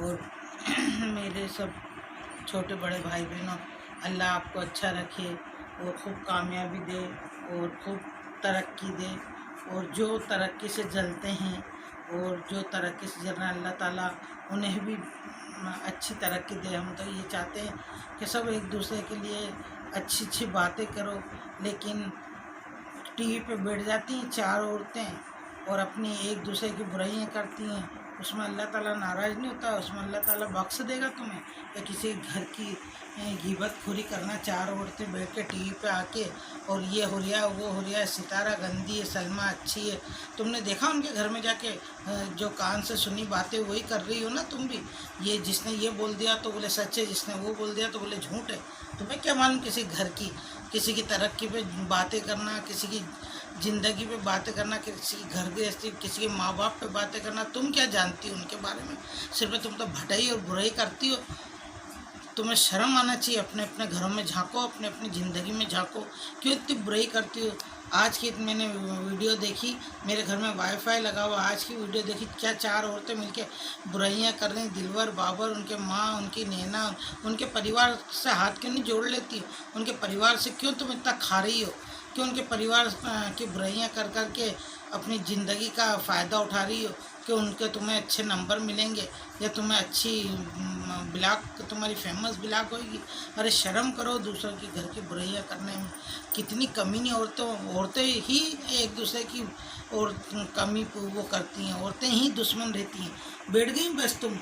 और मेरे सब छोटे बड़े भाई बहनों, अल्लाह आपको अच्छा रखे और खूब कामयाबी दे और खूब तरक्की दे। और जो तरक्की से जलते हैं और जो तरक्की से जल रहे हैं, अल्लाह ताला उन्हें भी अच्छी तरक्की दे। हम तो ये चाहते हैं कि सब एक दूसरे के लिए अच्छी अच्छी बातें करो, लेकिन टीवी पे बैठ जाती हैं चार औरतें और अपनी एक दूसरे की बुराइयां करती हैं। उसमें अल्लाह ताला नाराज़ नहीं होता, उसमें अल्लाह ताला बख्श देगा तुम्हें। या किसी घर की गिबतखोरी करना, चार औरतें बैठ के टीवी पे आके और ये हो रहा वो हो रहा है, सितारा गंदी है, सलमा अच्छी है। तुमने देखा उनके घर में जाके जो कान से सुनी बातें वही कर रही हो ना तुम भी। ये जिसने ये बोल दिया तो बोले सच है, जिसने वो बोल दिया तो बोले झूठ है। तुम्हें क्या मालूम किसी घर की, किसी की तरक्की पे बातें करना, किसी की ज़िंदगी पे बातें करना, किसी की घर गृहस्थी, किसी के माँ बाप पे बातें करना। तुम क्या जानती हो उनके बारे में? सिर्फ तुम तो भटाई और बुराई करती हो। तुम्हें शर्म आना चाहिए। अपने अपने घरों में झांको, अपने अपनी ज़िंदगी में झांको। क्यों इतनी बुराई करती हो? आज की मैंने वीडियो देखी, मेरे घर में वाईफाई लगा हुआ, आज की वीडियो देखी, क्या चार औरतें मिलके बुराइयां कर रही। दिलवर, बाबर, उनके माँ, उनकी नैना, उनके परिवार से हाथ क्यों नहीं जोड़ लेती हो? उनके परिवार से क्यों तुम इतना खा रही हो? क्यों उनके परिवार की बुराइयां कर कर के अपनी ज़िंदगी का फ़ायदा उठा रही हो? कि उनके तुम्हें अच्छे नंबर मिलेंगे या तुम्हें अच्छी ब्लॉग, तुम्हारी फेमस ब्लॉग होगी। अरे शर्म करो दूसरों की घर की बुराइयां करने में। कितनी कमीनी औरतें ही एक दूसरे की और कमी वो करती हैं। औरतें ही दुश्मन रहती हैं। बैठ गई बस तुम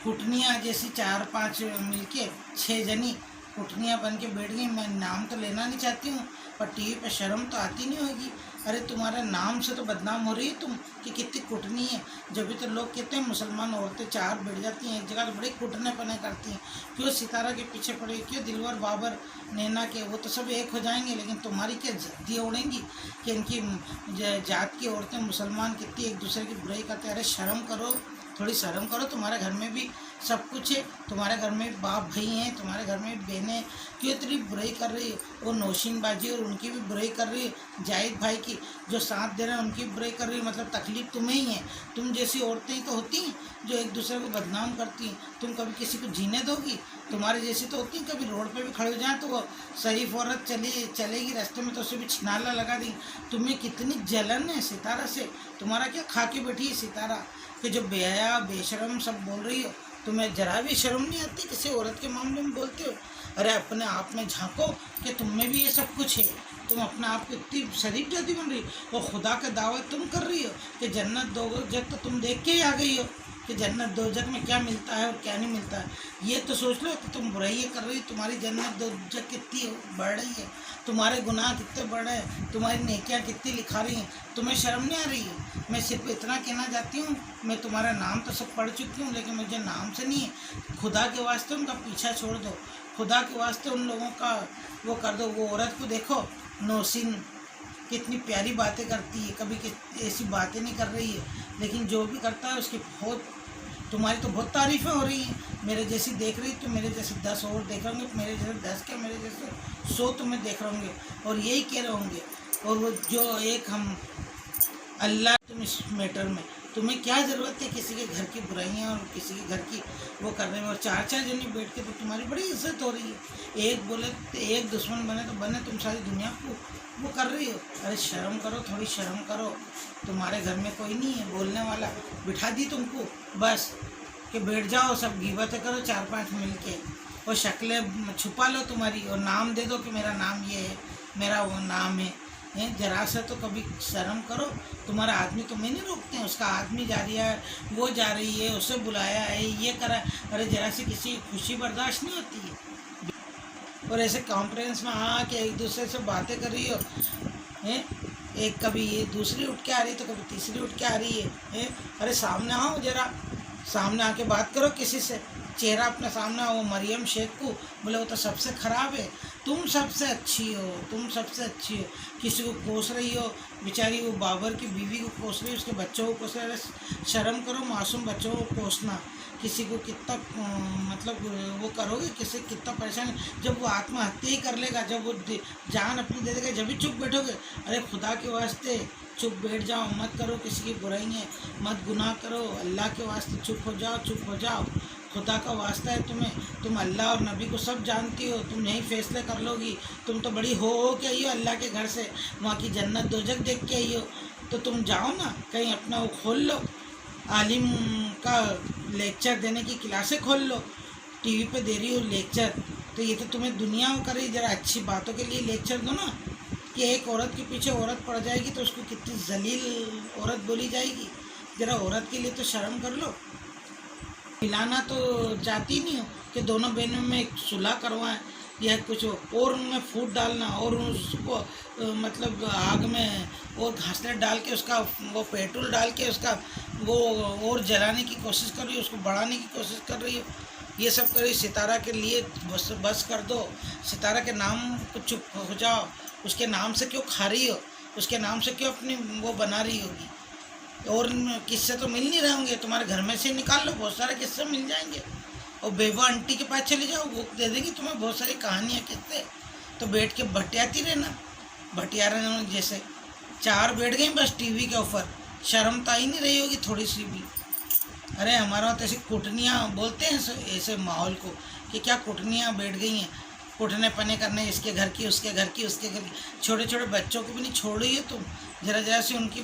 कुटनियाँ जैसी, चार पांच मिलके, छः जनी कुटनियाँ बन के बैठ गई। मैं नाम तो लेना नहीं चाहती हूँ, पर टीवी पे शर्म तो आती नहीं होगी। अरे तुम्हारे नाम से तो बदनाम हो रही है तुम कि कितनी कुटनी है। जब भी तो लोग कहते हैं मुसलमान औरतें चार बैठ जाती हैं एक जगह तो बड़े कुटने पने करती हैं। क्यों सितारा के पीछे पड़े, क्यों दिलवर, बाबर, नैना के, वो तो सब एक हो जाएंगे, लेकिन तुम्हारी क्या जद्दियाँ उड़ेंगी कि इनकी जात की औरतें मुसलमान कितनी एक दूसरे की बुराई करते हैं। अरे शर्म करो, थोड़ी शर्म करो। तुम्हारे घर में भी सब कुछ है, तुम्हारे घर में बाप भाई हैं, तुम्हारे घर में बहनें, क्यों इतनी बुराई कर रही है? वो नौशीन बाजी और उनकी भी बुराई कर रही है। जाहिद भाई की जो साथ दे रहे हैं उनकी बुराई कर रही है। मतलब तकलीफ तुम्हें ही है। तुम जैसी औरतें ही तो होती हैं जो एक दूसरे को बदनाम करती हैं। तुम कभी किसी को जीने दोगी? तुम्हारे जैसी तो होती हैं, कभी रोड पे भी खड़े हो जाए तो वो शरीफ औरत चलेगी रास्ते में तो उसे भी छिनाला लगा दी। तुम्हें कितनी जलन है सितारा से। तुम्हारा क्या खा के बैठी है सितारा कि जो बेहया बेशरम सब बोल रही हो? तुम्हें जरा भी शर्म नहीं आती किसी औरत के मामले में बोलते हो? अरे अपने आप में झांको कि तुम में भी ये सब कुछ है। तुम अपने आप को इतनी शरीफ जाति बन रही हो और खुदा का दावा तुम कर रही हो कि जन्नत दोजख तो तुम देख के ही आ गई हो कि जन्नत दोजख में क्या मिलता है और क्या नहीं मिलता है। ये तो सोच लो कि तुम बुराई कर रही हो। तुम्हारी जन्नत दोजख कितनी बढ़ रही है, तुम्हारे गुनाह कितने बढ़ रहे हैं, तुम्हारी नेकियां कितनी लिखा रही हैं। तुम्हें शर्म नहीं आ रही है? मैं सिर्फ इतना कहना चाहती हूँ, मैं तुम्हारा नाम तो सब पढ़ चुकी हूँ, लेकिन मुझे नाम से नहीं है। खुदा के वास्ते उनका पीछा छोड़ दो, खुदा के वास्ते उन लोगों का वो कर दो। वो औरत को देखो, नौशीन, कितनी प्यारी बातें करती है, कभी ऐसी बातें नहीं कर रही है, लेकिन जो भी करता है उसकी बहुत, तुम्हारी तो बहुत तारीफ़ें हो रही हैं। मेरे जैसी देख रही तो मेरे जैसे 10 और देख रहे होंगे, मेरे जैसे 10 क्या, मेरे जैसे 100 तुम्हें देख रहे होंगे और यही कह रहे होंगे। और वो जो एक हम अल्लाह, तुम इस मैटर में तुम्हें क्या ज़रूरत है किसी के घर की बुराइयां और किसी के घर की वो करने में? और चार चार जने बैठ के तो तुम्हारी बड़ी इज्जत हो रही है। एक बोले तो एक दुश्मन बने तो बने, तुम सारी दुनिया को वो कर रही हो। अरे शर्म करो, थोड़ी शर्म करो। तुम्हारे घर में कोई नहीं है बोलने वाला, बिठा दी तुमको बस कि बैठ जाओ, सब गिबतें करो चार पांच मिल के और शक्लें छुपा लो तुम्हारी और नाम दे दो कि मेरा नाम ये है, मेरा वो नाम है। जरा सा तो कभी शर्म करो। तुम्हारा आदमी तो मैं नहीं रोकते हैं, उसका आदमी जा रही है, वो जा रही है, उसे बुलाया है, ये करा। अरे जरा सी किसी खुशी बर्दाश्त नहीं होती है? और ऐसे कॉन्फ्रेंस में के एक दूसरे से बातें कर रही हो हैं। एक कभी ये दूसरी उठ के आ रही तो कभी तीसरी उठ के आ रही है। अरे सामने आओ, जरा सामने आके बात करो किसी से, चेहरा अपने सामने। वो मरियम शेख को बोले वो तो सबसे ख़राब है, तुम सबसे अच्छी हो, तुम सबसे अच्छी हो। किसी को कोस रही हो, बेचारी वो बाबर की बीवी को कोस रही है, उसके बच्चों को कोस रही है। शर्म करो, मासूम बच्चों को कोसना। किसी को कितना मतलब वो करोगे, किसी कितना परेशान। जब वो आत्महत्या ही कर लेगा, जब वो जान अपनी दे देगा, जब भी चुप बैठोगे। अरे खुदा के वास्ते चुप बैठ जाओ, मत करो किसी की बुराइयाँ, मत गुनाह करो, अल्लाह के वास्ते चुप हो जाओ, चुप हो जाओ। खुदा का वास्ता है तुम्हें, तुम अल्लाह और नबी को सब जानती हो, तुम यही फैसले कर लोगी। तुम तो बड़ी हो के आई हो अल्लाह के घर से, वहाँ की जन्नत दोजख देख के आई हो, तो तुम जाओ ना कहीं अपना वो खोल लो, आलिम का लेक्चर देने की क्लासें खोल लो। टीवी पे दे रही हो लेक्चर, तो ये तो तुम्हें दुनिया में कर रही, ज़रा अच्छी बातों के लिए लेक्चर दो ना, कि एक औरत के पीछे औरत पड़ जाएगी तो उसको कितनी जलील औरत बोली जाएगी। ज़रा औरत के लिए तो शर्म कर लो। मिलाना तो चाहती नहीं हो कि दोनों बहनों में एक सुलह करवाएं या कुछ और उनमें फूट डालना और उसको मतलब आग में और घासलेट डाल के उसका वो पेट्रोल डाल के उसका वो और जलाने की कोशिश कर रही हो, उसको बढ़ाने की कोशिश कर रही हो। ये सब कर रही सितारा के लिए बस कर दो। सितारा के नाम को चुप हो जाओ। उसके नाम से क्यों खा रही हो, उसके नाम से क्यों अपनी वो बना रही होगी। और किस्से तो मिल नहीं रहे होंगे, तुम्हारे घर में से निकाल लो, बहुत सारे किस्से मिल जाएंगे। और बेवा आंटी के पास चले जाओ, वो दे देगी तुम्हें बहुत सारी कहानियाँ किस्से। तो बैठ के भटियाती रहना, भटियारा जैसे 4 बैठ गई बस टीवी के ऊपर, शर्म तो आई नहीं रही होगी थोड़ी सी भी। अरे हमारे वहाँ तो ऐसी कुटनियाँ बोलते हैं ऐसे माहौल को कि क्या कुटनियाँ बैठ गई हैं, कुटने पने करने, इसके घर की उसके घर की उसके घर की। छोटे छोटे बच्चों को भी नहीं छोड़ रही है तुम, जरा जरा से उनकी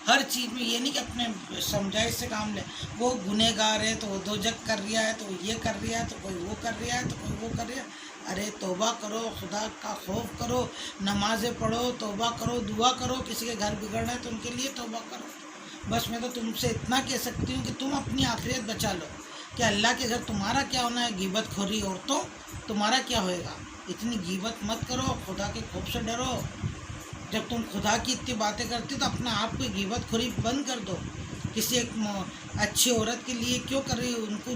हर चीज़ में। ये नहीं कि अपने समझाइश से काम ले। वो गुनहगार है तो वो दोजक कर रहा है, तो वो ये कर रहा है, तो कोई वो कर रहा है, तो कोई वो कर रहा है। अरे तौबा करो, खुदा का खौफ करो, नमाज़ें पढ़ो, तौबा करो, दुआ करो। किसी के घर बिगड़ना है तो उनके लिए तौबा करो। बस मैं तो तुमसे इतना कह सकती हूँ कि तुम अपनी आखिरत बचा लो। कि अल्लाह के घर तुम्हारा क्या होना है, गीबत खोरी औरतों, तुम्हारा क्या होएगा। इतनी गीबत मत करो, खुदा के खौफ से डरो। जब तुम खुदा की इतनी बातें करती तो अपना आप की गीबत खोरी बंद कर दो। किसी एक अच्छी औरत के लिए क्यों कर रही हो, उनको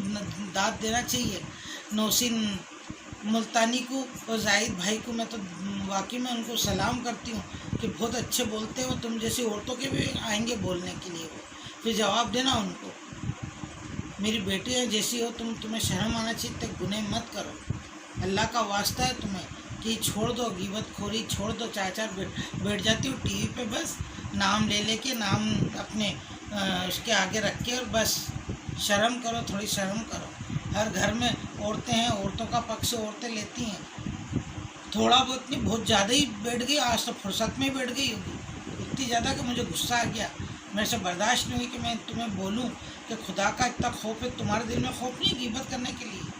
दाद देना चाहिए। नौसिन मुल्तानी को और जाहिद भाई को मैं तो वाकई में उनको सलाम करती हूँ कि बहुत अच्छे बोलते हो। तुम जैसी औरतों के भी आएंगे बोलने के लिए, वो फिर जवाब देना उनको। मेरी बेटी है जैसी हो तुम, तुम्हें शर्म आना चाहिए, तक गुनाह मत करो। अल्लाह का वास्ता है तुम्हें कि छोड़ दो गीबत खोरी, छोड़ दो। 4 बैठ जाती हो टीवी पे, बस नाम ले लेके, नाम अपने उसके आगे रख के, और बस शर्म करो, थोड़ी शर्म करो। हर घर में औरतें हैं, औरतों का पक्ष औरतें लेती हैं। थोड़ा बहुत नहीं, बहुत ज़्यादा ही बैठ गई। आज तो फुर्सत में ही बैठ गई होगी, इतनी ज़्यादा कि मुझे गुस्सा आ गया। मेरे से बर्दाश्त नहीं हुई कि मैं तुम्हें बोलूं कि खुदा का इतना खौफ है, तुम्हारे दिल में खौफ नहीं गीबत करने के लिए।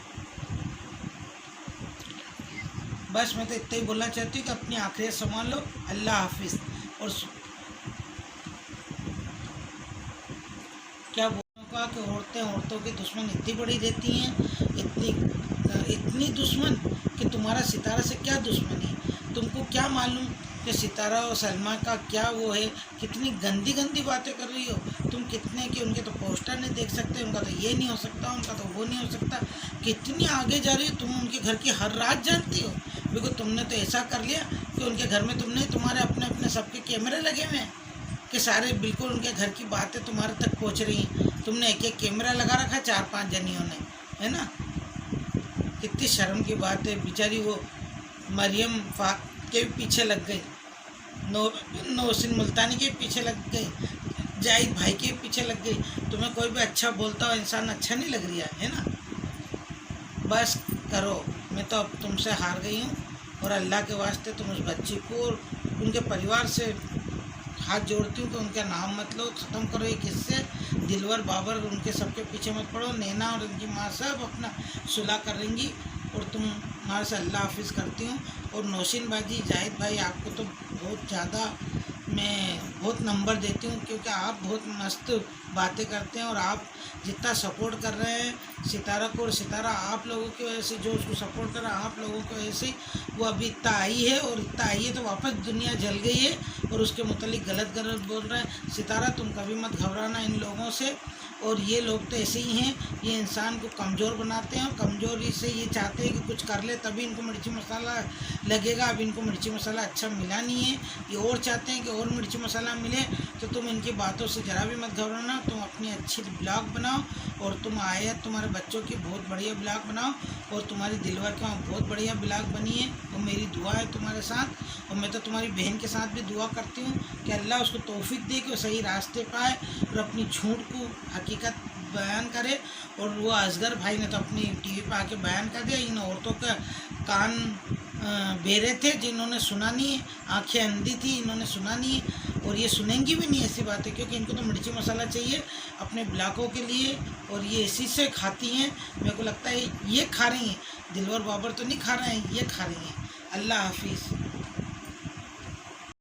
बस मैं तो इतना ही बोलना चाहती हूँ कि अपनी आखिरत संभाल लो। अल्लाह हाफिज़। और क्या बोलने का कि औरतों की दुश्मन इतनी बड़ी रहती हैं, इतनी दुश्मन कि तुम्हारा सितारा से क्या दुश्मनी है। तुमको क्या मालूम कि सितारा और सलमा का क्या वो है, कितनी गंदी गंदी बातें कर रही हो तुम। कितने कि उनके तो पोस्टर नहीं देख सकते, उनका तो ये नहीं हो सकता, उनका तो वो नहीं हो सकता। कितनी आगे जा रही हो तुम, उनके घर की हर रात जानती हो। बिल्कुल तुमने तो ऐसा कर लिया कि उनके घर में तुमने, तुम्हारे अपने अपने सबके कैमरे लगे हुए हैं कि सारे बिल्कुल उनके घर की बातें तुम्हारे तक पहुँच रही हैं। तुमने एक एक कैमरा लगा रखा 4-5 जनियों ने, है ना। कितनी शर्म की बात है। बेचारी वो मरियम के पीछे लग गई, नौसिन मुल्तानी के पीछे लग गई, जाहिद भाई के पीछे लग गई। तुम्हें कोई भी अच्छा बोलता हो इंसान अच्छा नहीं लग रहा है ना। बस करो, मैं तो अब तुमसे हार गई हूँ। और अल्लाह के वास्ते तुम उस बच्ची को और उनके परिवार से हाथ जोड़ती हूँ कि उनका नाम मत लो, ख़त्म करो ये किस्से। दिलवर बाबर उनके सबके पीछे मत पड़ो। नैना और उनकी माँ सब अपना सुलह करेंगी और तुम्हारे से अल्लाह हाफिज़ करती हूँ। और नौशिन बाजी, जाहिद भाई, आपको तो बहुत ज़्यादा मैं बहुत नंबर देती हूँ क्योंकि आप बहुत मस्त बातें करते हैं। और आप जितना सपोर्ट कर रहे हैं सितारा को, और सितारा आप लोगों की वजह से जो उसको सपोर्ट कर रहा है आप लोगों की वजह से वो अभी इतना आई है। और इतना आई है तो वापस दुनिया जल गई है और उसके मुतालिक गलत बोल रहे हैं। सितारा तुम कभी मत घबराना इन लोगों से। और ये लोग तो ऐसे ही हैं, ये इंसान को कमज़ोर बनाते हैं और कमज़ोरी से ये चाहते हैं कि कुछ कर ले तभी इनको मिर्ची मसाला लगेगा। अब इनको मिर्ची मसाला अच्छा मिला नहीं है, ये और चाहते हैं कि और और मिर्ची मसाला मिले तो तुम इनकी बातों से ज़रा भी मत घबराना। तुम अपनी अच्छी ब्लॉग बनाओ और तुम आए तुम्हारे बच्चों की बहुत बढ़िया ब्लॉग बनाओ और तुम्हारी दिलवर के वहाँ बहुत बढ़िया ब्लॉग बनी है। और मेरी दुआ है तुम्हारे साथ, और मैं तो तुम्हारी बहन के साथ भी दुआ करती हूँ कि अल्लाह उसको तौफीक दे कि वो सही रास्ते पाए और अपनी झूठ को हकीकत बयान करे। और वो असगर भाई ने तो अपनी टीवी पे आके बयान कर दिया, इन औरतों का कान बेरे थे जिन्होंने सुना नहीं, आंखें अंधी थी इन्होंने सुना नहीं, और ये सुनेंगी भी नहीं ऐसी बातें, क्योंकि इनको तो मिर्ची मसाला चाहिए अपने ब्लॉकों के लिए और ये इसी से खाती हैं। मेरे को लगता है ये खा रही हैं, दिलवर बाबर तो नहीं खा रहे हैं, ये खा रही हैं। अल्लाह हाफिज़।